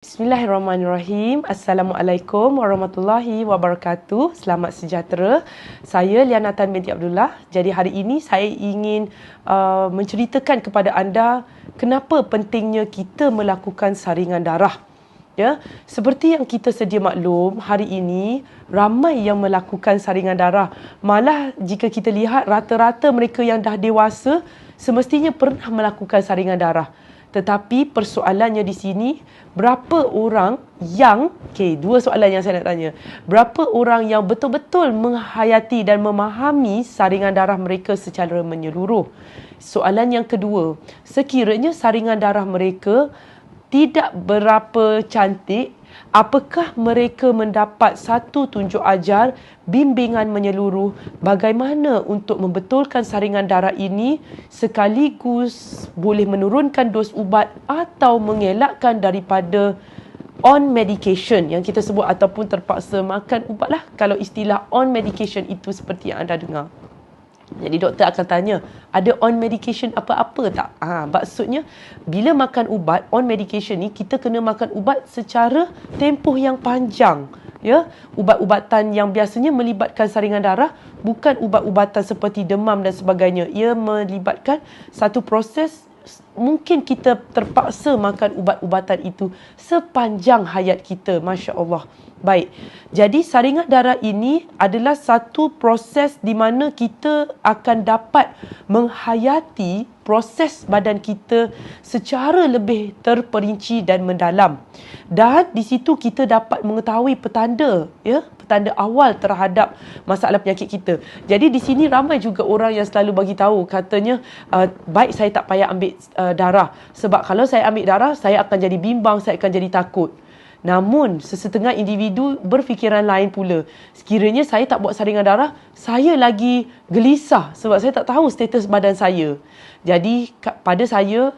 Bismillahirrahmanirrahim. Assalamualaikum warahmatullahi wabarakatuh. Selamat sejahtera. Saya Liana Tan binti Abdullah. Jadi hari ini saya ingin menceritakan kepada anda kenapa pentingnya kita melakukan saringan darah. Ya, seperti yang kita sedia maklum, hari ini ramai yang melakukan saringan darah. Malah jika kita lihat rata-rata mereka yang dah dewasa semestinya pernah melakukan saringan darah. Tetapi persoalannya di sini, berapa orang yang, dua soalan yang saya nak tanya. Berapa orang yang betul-betul menghayati dan memahami saringan darah mereka secara menyeluruh? Soalan yang kedua, sekiranya saringan darah mereka tidak berapa cantik, apakah mereka mendapat satu tunjuk ajar, bimbingan menyeluruh bagaimana untuk membetulkan saringan darah ini sekaligus boleh menurunkan dos ubat atau mengelakkan daripada on medication yang kita sebut ataupun terpaksa makan ubat lah. Kalau istilah on medication itu seperti yang anda dengar. Jadi doktor akan tanya, ada on medication apa-apa tak? Maksudnya, bila makan ubat, on medication ni kita kena makan ubat secara tempoh yang panjang. Ya, ubat-ubatan yang biasanya melibatkan saringan darah bukan ubat-ubatan seperti demam dan sebagainya. Ia melibatkan satu proses, mungkin kita terpaksa makan ubat-ubatan itu sepanjang hayat kita. Masya Allah. Baik, jadi saringan darah ini adalah satu proses di mana kita akan dapat menghayati proses badan kita secara lebih terperinci dan mendalam. Dan di situ kita dapat mengetahui petanda, petanda awal terhadap masalah penyakit kita. Jadi di sini ramai juga orang yang selalu bagi tahu, katanya, baik saya tak payah ambil darah. Sebab kalau saya ambil darah, saya akan jadi bimbang, saya akan jadi takut. Namun, sesetengah individu berfikiran lain pula. Sekiranya saya tak buat saringan darah, saya lagi gelisah sebab saya tak tahu status badan saya. Jadi, pada saya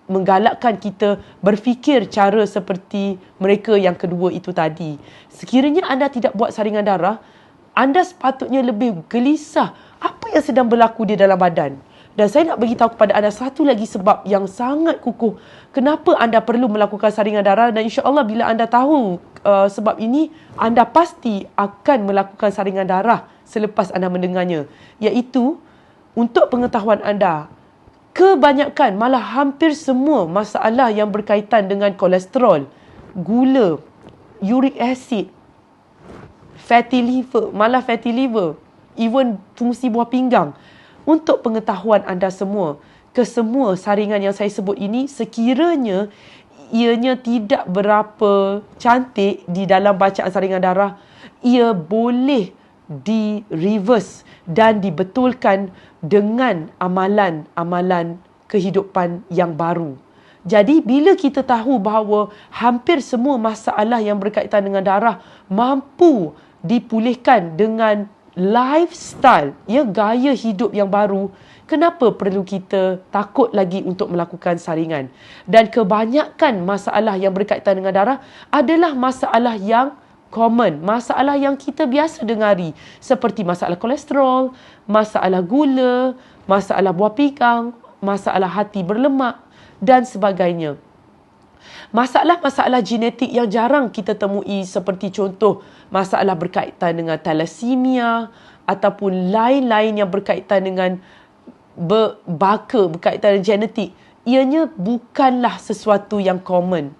menggalakkan kita berfikir cara seperti mereka yang kedua itu tadi. Sekiranya anda tidak buat saringan darah, anda sepatutnya lebih gelisah apa yang sedang berlaku di dalam badan. Dan saya nak beritahu kepada anda satu lagi sebab yang sangat kukuh kenapa anda perlu melakukan saringan darah, dan insya-Allah bila anda tahu sebab ini, anda pasti akan melakukan saringan darah selepas anda mendengarnya. Iaitu, untuk pengetahuan anda, kebanyakan, malah hampir semua masalah yang berkaitan dengan kolesterol, gula, uric acid, fatty liver, even fungsi buah pinggang. Untuk pengetahuan anda semua, kesemua saringan yang saya sebut ini, sekiranya ianya tidak berapa cantik di dalam bacaan saringan darah, ia boleh di-reverse dan dibetulkan dengan amalan-amalan kehidupan yang baru. Jadi, bila kita tahu bahawa hampir semua masalah yang berkaitan dengan darah mampu dipulihkan dengan lifestyle, gaya hidup yang baru, kenapa perlu kita takut lagi untuk melakukan saringan? Dan kebanyakan masalah yang berkaitan dengan darah adalah masalah yang common, masalah yang kita biasa dengari, seperti masalah kolesterol, masalah gula, masalah buah pinggang, masalah hati berlemak dan sebagainya. Masalah-masalah genetik yang jarang kita temui, seperti contoh masalah berkaitan dengan thalassemia ataupun lain-lain yang berkaitan dengan berkaitan dengan genetik, ianya bukanlah sesuatu yang common,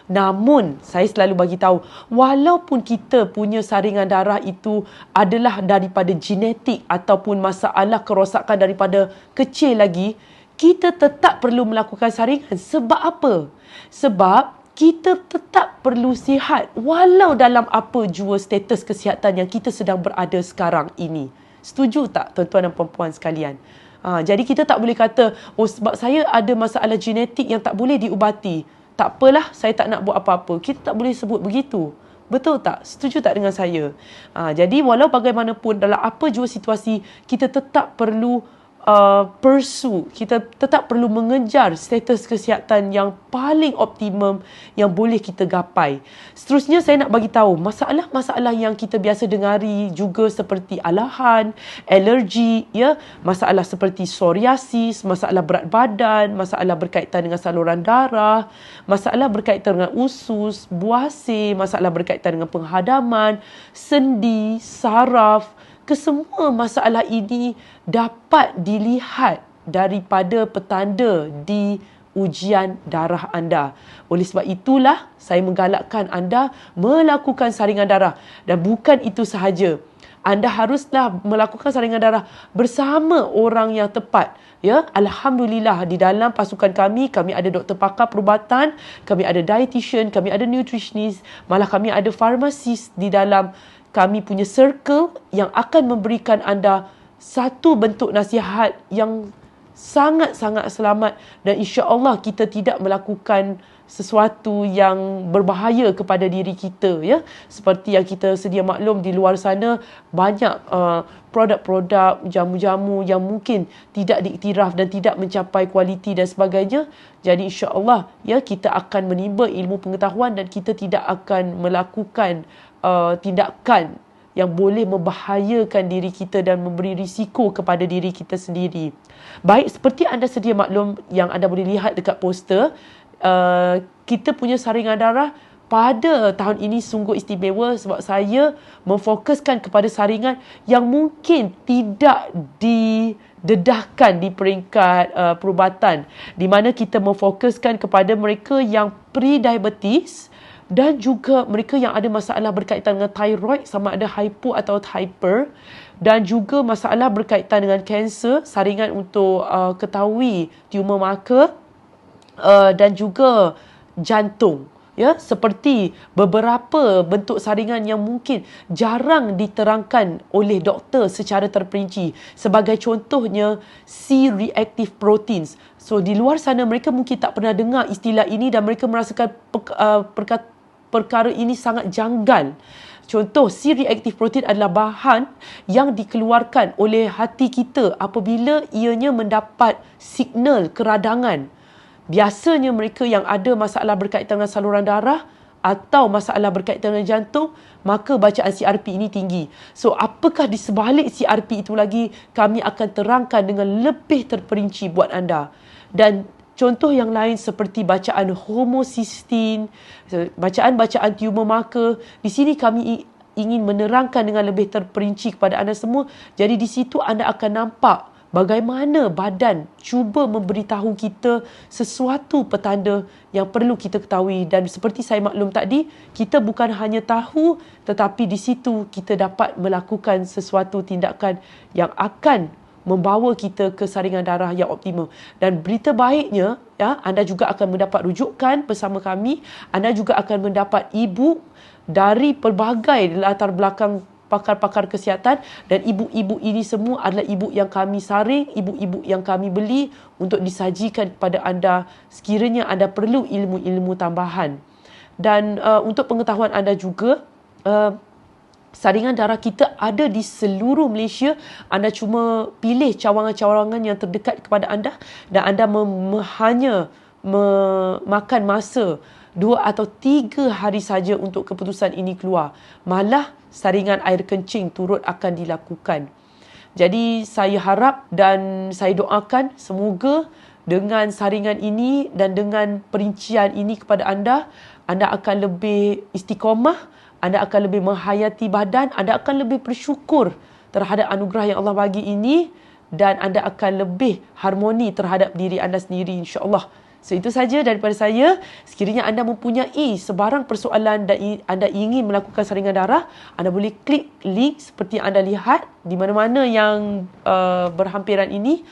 Namun saya selalu bagi tahu, walaupun kita punya saringan darah itu adalah daripada genetik ataupun masalah kerosakan daripada kecil lagi, kita tetap perlu melakukan saringan. Sebab apa? Sebab kita tetap perlu sihat walau dalam apa jua status kesihatan yang kita sedang berada sekarang ini. Setuju tak tuan-tuan dan puan-puan sekalian? Jadi kita tak boleh kata, sebab saya ada masalah genetik yang tak boleh diubati, tak apalah, saya tak nak buat apa-apa. Kita tak boleh sebut begitu. Betul tak? Setuju tak dengan saya? Jadi walau bagaimanapun, dalam apa jua situasi, kita tetap perlu pursue, kita tetap perlu mengejar status kesihatan yang paling optimum yang boleh kita gapai. Seterusnya saya nak bagi tahu masalah-masalah yang kita biasa dengari juga seperti alahan, alergi, ya, masalah seperti psoriasis, masalah berat badan, masalah berkaitan dengan saluran darah, masalah berkaitan dengan usus, buasir, masalah berkaitan dengan penghadaman, sendi, saraf. Kesemua masalah ini dapat dilihat daripada petanda di ujian darah anda. Oleh sebab itulah saya menggalakkan anda melakukan saringan darah. Dan bukan itu sahaja. Anda haruslah melakukan saringan darah bersama orang yang tepat. Ya, Alhamdulillah di dalam pasukan kami ada doktor pakar perubatan, kami ada dietitian, kami ada nutritionist, malah kami ada farmasis di dalam kami punya circle yang akan memberikan anda satu bentuk nasihat yang sangat-sangat selamat, dan insya-Allah kita tidak melakukan sesuatu yang berbahaya kepada diri kita, ya. Seperti yang kita sedia maklum, di luar sana banyak produk-produk jamu-jamu yang mungkin tidak diiktiraf dan tidak mencapai kualiti dan sebagainya. Jadi insya-Allah, ya, kita akan menimba ilmu pengetahuan dan kita tidak akan melakukan tindakan yang boleh membahayakan diri kita dan memberi risiko kepada diri kita sendiri. Baik, seperti anda sedia maklum yang anda boleh lihat dekat poster, kita punya saringan darah pada tahun ini sungguh istimewa sebab saya memfokuskan kepada saringan yang mungkin tidak didedahkan di peringkat perubatan, di mana kita memfokuskan kepada mereka yang pre-diabetes dan juga mereka yang ada masalah berkaitan dengan thyroid, sama ada hypo atau hyper, dan juga masalah berkaitan dengan kanser, saringan untuk ketahui tumor marker, dan juga jantung. Ya, seperti beberapa bentuk saringan yang mungkin jarang diterangkan oleh doktor secara terperinci. Sebagai contohnya, C-reactive proteins. So, di luar sana mereka mungkin tak pernah dengar istilah ini dan mereka merasakan perkara ini sangat janggal. Contoh, C-reactive protein adalah bahan yang dikeluarkan oleh hati kita apabila ianya mendapat signal keradangan. Biasanya mereka yang ada masalah berkaitan dengan saluran darah atau masalah berkaitan dengan jantung, maka bacaan CRP ini tinggi. So, apakah di sebalik CRP itu lagi, kami akan terangkan dengan lebih terperinci buat anda. Dan contoh yang lain seperti bacaan homocysteine, bacaan-bacaan tumor marker, di sini kami ingin menerangkan dengan lebih terperinci kepada anda semua. Jadi di situ anda akan nampak bagaimana badan cuba memberitahu kita sesuatu petanda yang perlu kita ketahui. Dan seperti saya maklum tadi, kita bukan hanya tahu, tetapi di situ kita dapat melakukan sesuatu tindakan yang akan membawa kita ke saringan darah yang optimum. Dan berita baiknya, ya, anda juga akan mendapat rujukan bersama kami. Anda juga akan mendapat e-book dari pelbagai latar belakang pakar-pakar kesihatan, dan ibu-ibu ini semua adalah ibu yang kami saring, ibu-ibu yang kami beli untuk disajikan kepada anda sekiranya anda perlu ilmu-ilmu tambahan. Dan untuk pengetahuan anda juga, saringan darah kita ada di seluruh Malaysia. Anda cuma pilih cawangan-cawangan yang terdekat kepada anda dan anda hanya memakan masa 2 atau 3 hari saja untuk keputusan ini keluar. Malah saringan air kencing turut akan dilakukan. Jadi saya harap dan saya doakan semoga dengan saringan ini dan dengan perincian ini kepada anda, anda akan lebih istiqamah, anda akan lebih menghayati badan, anda akan lebih bersyukur terhadap anugerah yang Allah bagi ini, dan anda akan lebih harmoni terhadap diri anda sendiri, insya-Allah. So, itu saja daripada saya. Sekiranya anda mempunyai sebarang persoalan dan anda ingin melakukan saringan darah, anda boleh klik link seperti yang anda lihat di mana-mana yang berhampiran ini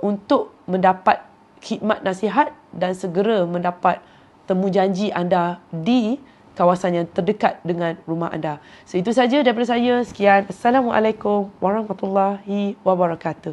untuk mendapat khidmat nasihat dan segera mendapat temu janji anda di kawasan yang terdekat dengan rumah anda. So, itu saja daripada saya. Sekian. Assalamualaikum warahmatullahi wabarakatuh.